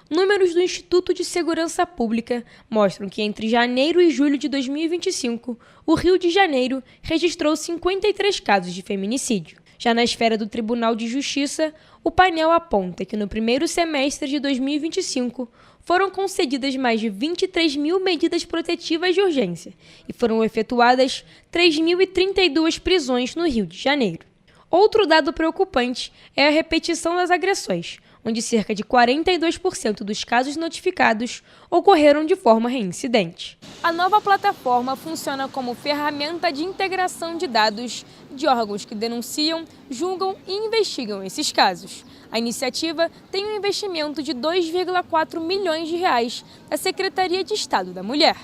Números do Instituto de Segurança Pública mostram que entre janeiro e julho de 2025, o Rio de Janeiro registrou 53 casos de feminicídio. Já na esfera do Tribunal de Justiça, o painel aponta que no primeiro semestre de 2025 foram concedidas mais de 23 mil medidas protetivas de urgência e foram efetuadas 3.032 prisões no Rio de Janeiro. Outro dado preocupante é a repetição das agressões, onde cerca de 42% dos casos notificados ocorreram de forma reincidente. A nova plataforma funciona como ferramenta de integração de dados de órgãos que denunciam, julgam e investigam esses casos. A iniciativa tem um investimento de 2,4 milhões de reais da Secretaria de Estado da Mulher.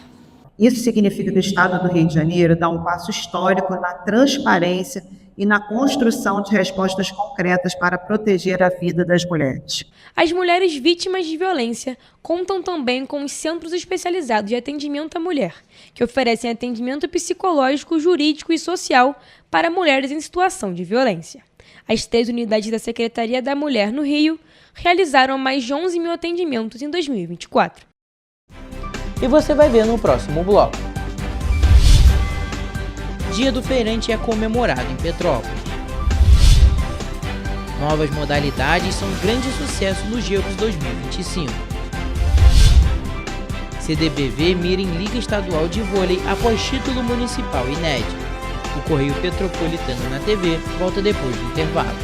Isso significa que o Estado do Rio de Janeiro dá um passo histórico na transparência e na construção de respostas concretas para proteger a vida das mulheres. As mulheres vítimas de violência contam também com os Centros Especializados de Atendimento à Mulher, que oferecem atendimento psicológico, jurídico e social para mulheres em situação de violência. As 3 unidades da Secretaria da Mulher no Rio realizaram mais de 11 mil atendimentos em 2024. E você vai ver no próximo bloco. Dia do Feirante é comemorado em Petrópolis. Novas modalidades são um grande sucesso nos Jogos 2025. CDBV mira em Liga Estadual de Vôlei após título municipal inédito. O Correio Petropolitano na TV volta depois do intervalo.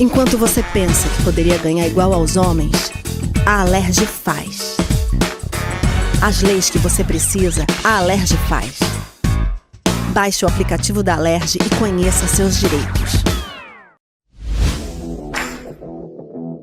Enquanto você pensa que poderia ganhar igual aos homens, a Alerj faz. As leis que você precisa, a Alerj faz. Baixe o aplicativo da Alerj e conheça seus direitos.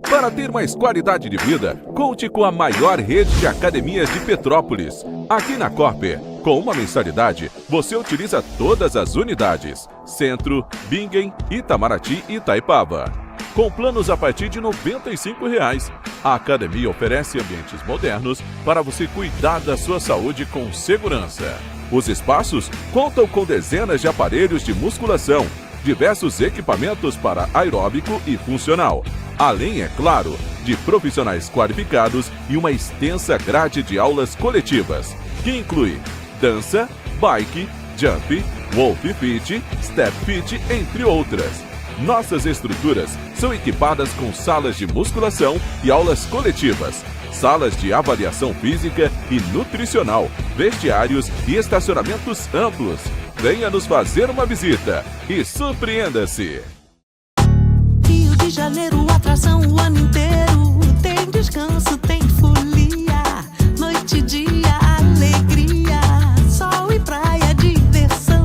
Para ter mais qualidade de vida, conte com a maior rede de academias de Petrópolis. Aqui na Corper, com uma mensalidade, você utiliza todas as unidades: Centro, Bingen, Itamaraty e Itaipava. Com planos a partir de R$ 95,00. A academia oferece ambientes modernos para você cuidar da sua saúde com segurança. Os espaços contam com dezenas de aparelhos de musculação, diversos equipamentos para aeróbico e funcional, além, é claro, de profissionais qualificados e uma extensa grade de aulas coletivas, que inclui dança, bike, jump, wolf fit, step fit, entre outras. Nossas estruturas são equipadas com salas de musculação e aulas coletivas, salas de avaliação física e nutricional, vestiários e estacionamentos amplos. Venha nos fazer uma visita e surpreenda-se! Rio de Janeiro, atração o ano inteiro. Tem descanso, tem folia, noite e dia, alegria, sol e praia, diversão.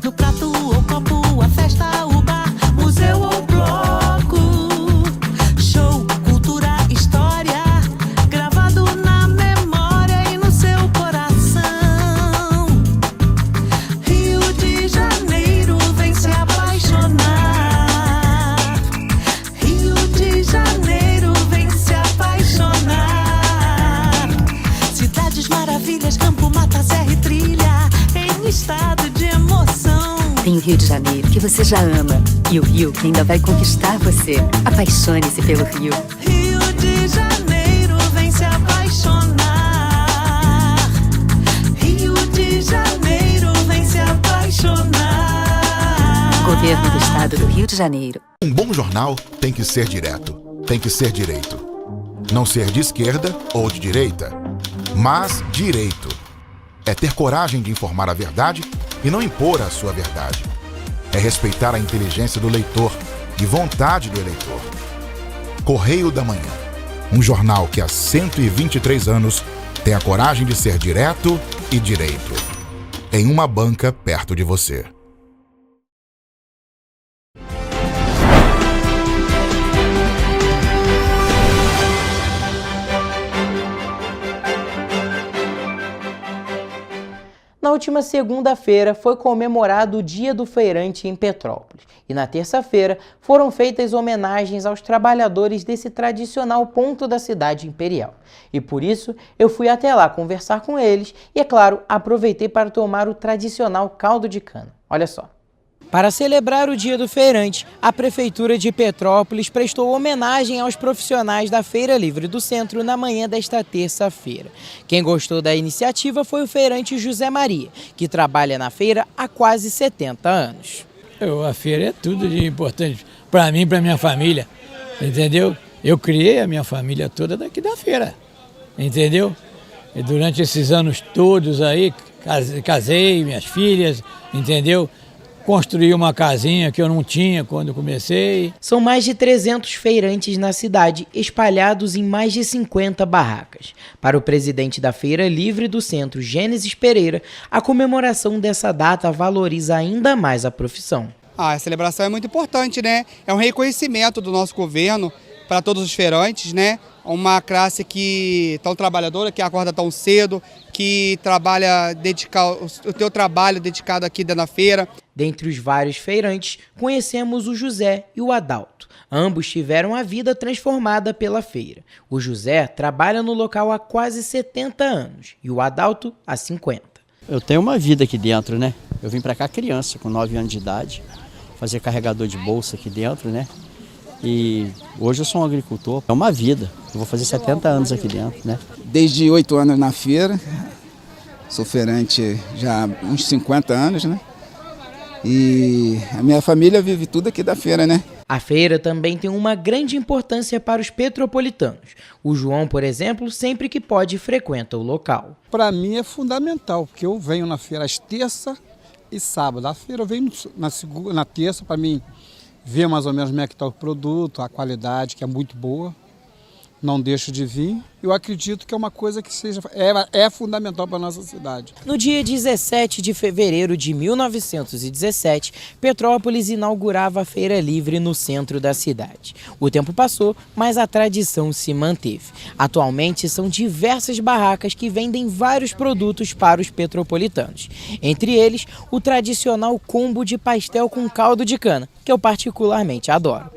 No prato ou copo, a festa, o bar, museu ou bloco. Show, cultura, história, gravado na memória e no seu coração. Rio de Janeiro, vem se apaixonar. Rio de Janeiro, vem se apaixonar. Cidades maravilhas, campo, mata, serra e trilha, em estado de emoção. Tem o Rio de Janeiro, que você já ama, e o Rio, que ainda vai conquistar você. Apaixone-se pelo Rio. Rio de Janeiro, vem se apaixonar. Rio de Janeiro, vem se apaixonar. Governo do Estado do Rio de Janeiro. Um bom jornal tem que ser direto, tem que ser direito. Não ser de esquerda ou de direita, mas direito. É ter coragem de informar a verdade e não impor a sua verdade. É respeitar a inteligência do leitor e vontade do eleitor. Correio da Manhã, um jornal que há 123 anos tem a coragem de ser direto e direito. Em uma banca perto de você. Na última segunda-feira foi comemorado o Dia do Feirante em Petrópolis e na terça-feira foram feitas homenagens aos trabalhadores desse tradicional ponto da cidade imperial. E por isso eu fui até lá conversar com eles e, é claro, aproveitei para tomar o tradicional caldo de cana. Olha só. Para celebrar o Dia do Feirante, a Prefeitura de Petrópolis prestou homenagem aos profissionais da Feira Livre do Centro na manhã desta terça-feira. Quem gostou da iniciativa foi o feirante José Maria, que trabalha na feira há quase 70 anos. A feira é tudo de importante para mim e para minha família, entendeu? Eu criei a minha família toda daqui da feira, entendeu? E durante esses anos todos aí, casei, minhas filhas, entendeu? Construí uma casinha que eu não tinha quando comecei. São mais de 300 feirantes na cidade, espalhados em mais de 50 barracas. Para o presidente da Feira Livre do Centro, Gênesis Pereira, a comemoração dessa data valoriza ainda mais a profissão. A celebração é muito importante, né? É um reconhecimento do nosso governo para todos os feirantes, né? Uma classe que tão trabalhadora, que acorda tão cedo, que trabalha, o teu trabalho dedicado aqui dentro da feira. Dentre os vários feirantes, conhecemos o José e o Adalto. Ambos tiveram a vida transformada pela feira. O José trabalha no local há quase 70 anos e o Adalto há 50. Eu tenho uma vida aqui dentro, né? Eu vim para cá criança, com 9 anos de idade, fazer carregador de bolsa aqui dentro, né? E hoje eu sou um agricultor, é uma vida. Eu vou fazer 70 anos aqui dentro, né? Desde 8 anos na feira, sou feirante já há uns 50 anos, né? E a minha família vive tudo aqui da feira, né? A feira também tem uma grande importância para os petropolitanos. O João, por exemplo, sempre que pode frequenta o local. Para mim é fundamental, porque eu venho na feira às terça e sábado. A feira eu venho na terça para mim ver mais ou menos como é que está o produto, a qualidade, que é muito boa. Não deixo de vir. Eu acredito que é uma coisa que é fundamental para a nossa cidade. No dia 17 de fevereiro de 1917, Petrópolis inaugurava a Feira Livre no centro da cidade. O tempo passou, mas a tradição se manteve. Atualmente são diversas barracas que vendem vários produtos para os petropolitanos. Entre eles, o tradicional combo de pastel com caldo de cana, que eu particularmente adoro.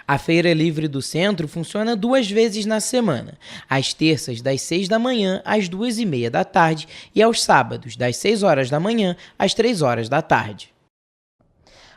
A Feira Livre do Centro funciona 2 vezes na semana, às terças das 6 da manhã às 2h30 da tarde e aos sábados das 6 horas da manhã às 3 horas da tarde.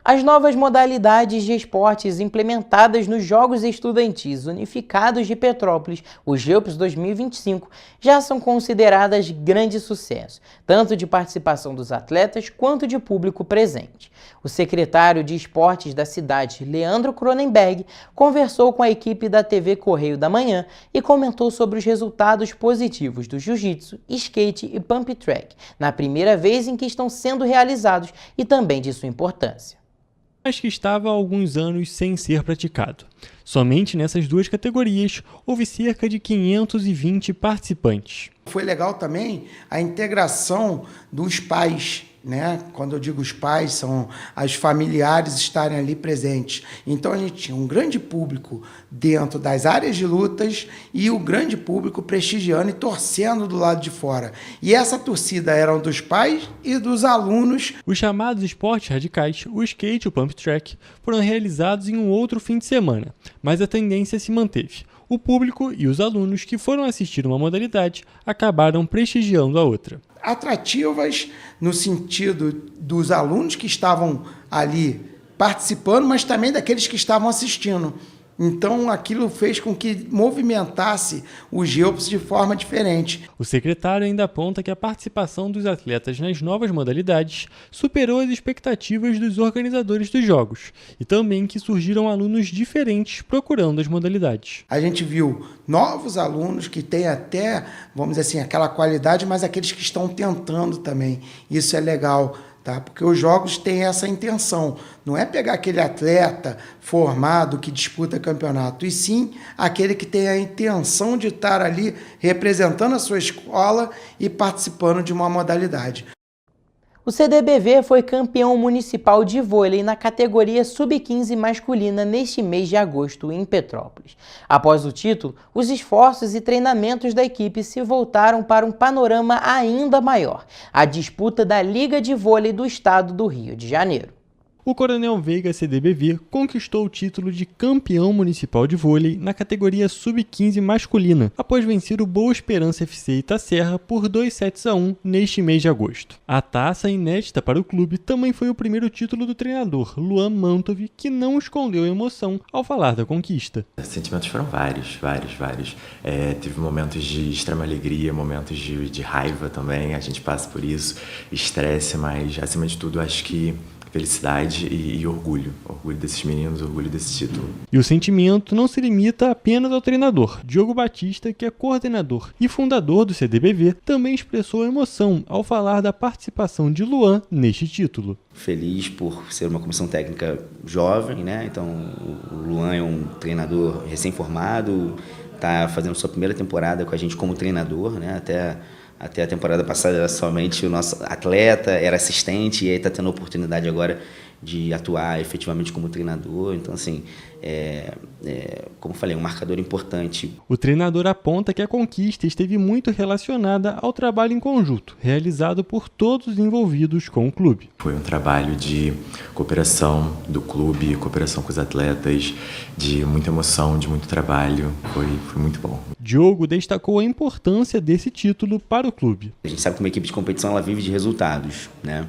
As novas modalidades de esportes implementadas nos Jogos Estudantis Unificados de Petrópolis, os JEUPs 2025, já são consideradas grande sucesso, tanto de participação dos atletas quanto de público presente. O secretário de Esportes da cidade, Leandro Cronenberg, conversou com a equipe da TV Correio da Manhã e comentou sobre os resultados positivos do jiu-jitsu, skate e pump track, na primeira vez em que estão sendo realizados e também de sua importância. Mas que estava há alguns anos sem ser praticado. Somente nessas 2 categorias houve cerca de 520 participantes. Foi legal também a integração dos pais, né? Quando eu digo os pais, são os familiares estarem ali presentes. Então a gente tinha um grande público dentro das áreas de lutas e o grande público prestigiando e torcendo do lado de fora. E essa torcida era dos pais e dos alunos. Os chamados esportes radicais, o skate e o pump track, foram realizados em um outro fim de semana, mas a tendência se manteve. O público e os alunos que foram assistir uma modalidade acabaram prestigiando a outra. Atrativas no sentido dos alunos que estavam ali participando, mas também daqueles que estavam assistindo. Então, aquilo fez com que movimentasse os jogos de forma diferente. O secretário ainda aponta que a participação dos atletas nas novas modalidades superou as expectativas dos organizadores dos Jogos e também que surgiram alunos diferentes procurando as modalidades. A gente viu novos alunos que têm até, vamos dizer assim, aquela qualidade, mas aqueles que estão tentando também. Isso é legal. Tá? Porque os jogos têm essa intenção, não é pegar aquele atleta formado que disputa campeonato, e sim aquele que tem a intenção de estar ali representando a sua escola e participando de uma modalidade. O CDBV foi campeão municipal de vôlei na categoria Sub-15 masculina neste mês de agosto em Petrópolis. Após o título, os esforços e treinamentos da equipe se voltaram para um panorama ainda maior, a disputa da Liga de Vôlei do Estado do Rio de Janeiro. O Coronel Veiga CDBV conquistou o título de campeão municipal de vôlei na categoria Sub-15 masculina, após vencer o Boa Esperança FC Itaserra por 2-1 neste mês de agosto. A taça inédita para o clube também foi o primeiro título do treinador, Luan Mantov, que não escondeu a emoção ao falar da conquista. Os sentimentos foram vários. Teve momentos de extrema alegria, momentos de raiva também, a gente passa por isso, estresse, mas acima de tudo acho que felicidade e orgulho desses meninos, orgulho desse título. E o sentimento não se limita apenas ao treinador. Diogo Batista, que é coordenador e fundador do CDBV, também expressou emoção ao falar da participação de Luan neste título. Feliz por ser uma comissão técnica jovem, né? Então o Luan é um treinador recém-formado, está fazendo sua primeira temporada com a gente como treinador, né? Até a temporada passada era somente o nosso atleta, era assistente, e aí está tendo a oportunidade agora de atuar efetivamente como treinador. Então, assim, como falei, um marcador importante. O treinador aponta que a conquista esteve muito relacionada ao trabalho em conjunto, realizado por todos os envolvidos com o clube. Foi um trabalho de cooperação do clube, cooperação com os atletas, de muita emoção, de muito trabalho. Foi muito bom. Diogo destacou a importância desse título para o clube. A gente sabe que uma equipe de competição ela vive de resultados, né?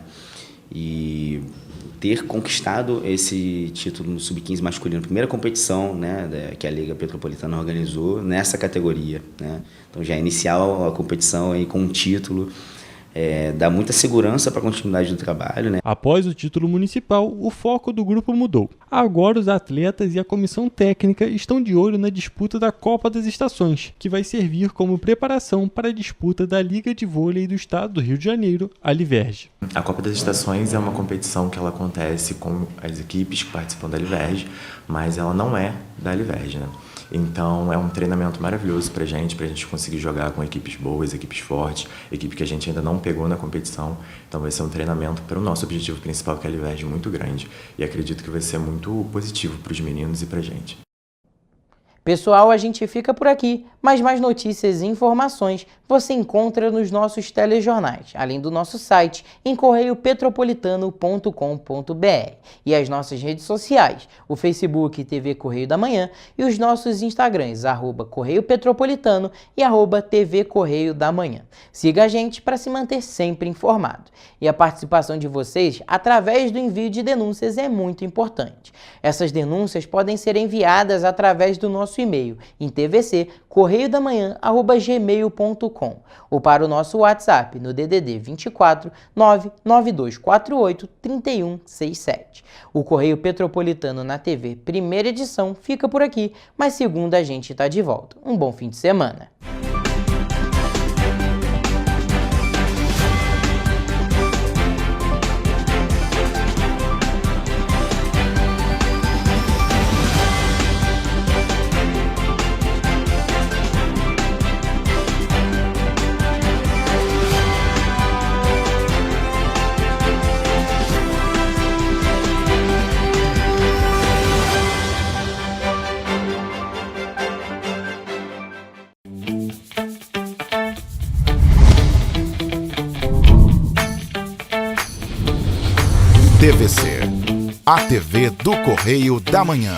E ter conquistado esse título no Sub-15 masculino, primeira competição, né, que a Liga Petropolitana organizou nessa categoria, né? Então já iniciar a competição aí com um título, dá muita segurança para a continuidade do trabalho, né? Após o título municipal, o foco do grupo mudou. Agora os atletas e a comissão técnica estão de olho na disputa da Copa das Estações, que vai servir como preparação para a disputa da Liga de Vôlei do Estado do Rio de Janeiro, a Liverge. A Copa das Estações é uma competição que ela acontece com as equipes que participam da Liverge, mas ela não é da Liverge, né? Então é um treinamento maravilhoso pra gente conseguir jogar com equipes boas, equipes fortes, equipe que a gente ainda não pegou na competição. Então vai ser um treinamento para o nosso objetivo principal, que é a Liverge, muito grande. E acredito que vai ser muito positivo para os meninos e pra gente. Pessoal, a gente fica por aqui, mas mais notícias e informações você encontra nos nossos telejornais, além do nosso site em correiopetropolitano.com.br e as nossas redes sociais, o Facebook TV Correio da Manhã e os nossos Instagrams, @Correio Petropolitano e @TV Correio da Manhã. Siga a gente para se manter sempre informado. E a participação de vocês através do envio de denúncias é muito importante. Essas denúncias podem ser enviadas através do nosso e-mail em tvc@correiodamanhã@gmail.com ou para o nosso WhatsApp no DDD 24 99248 3167. O Correio Petropolitano na TV, primeira edição, fica por aqui, mas segunda a gente está de volta. Um bom fim de semana. TVC, a TV do Correio da Manhã.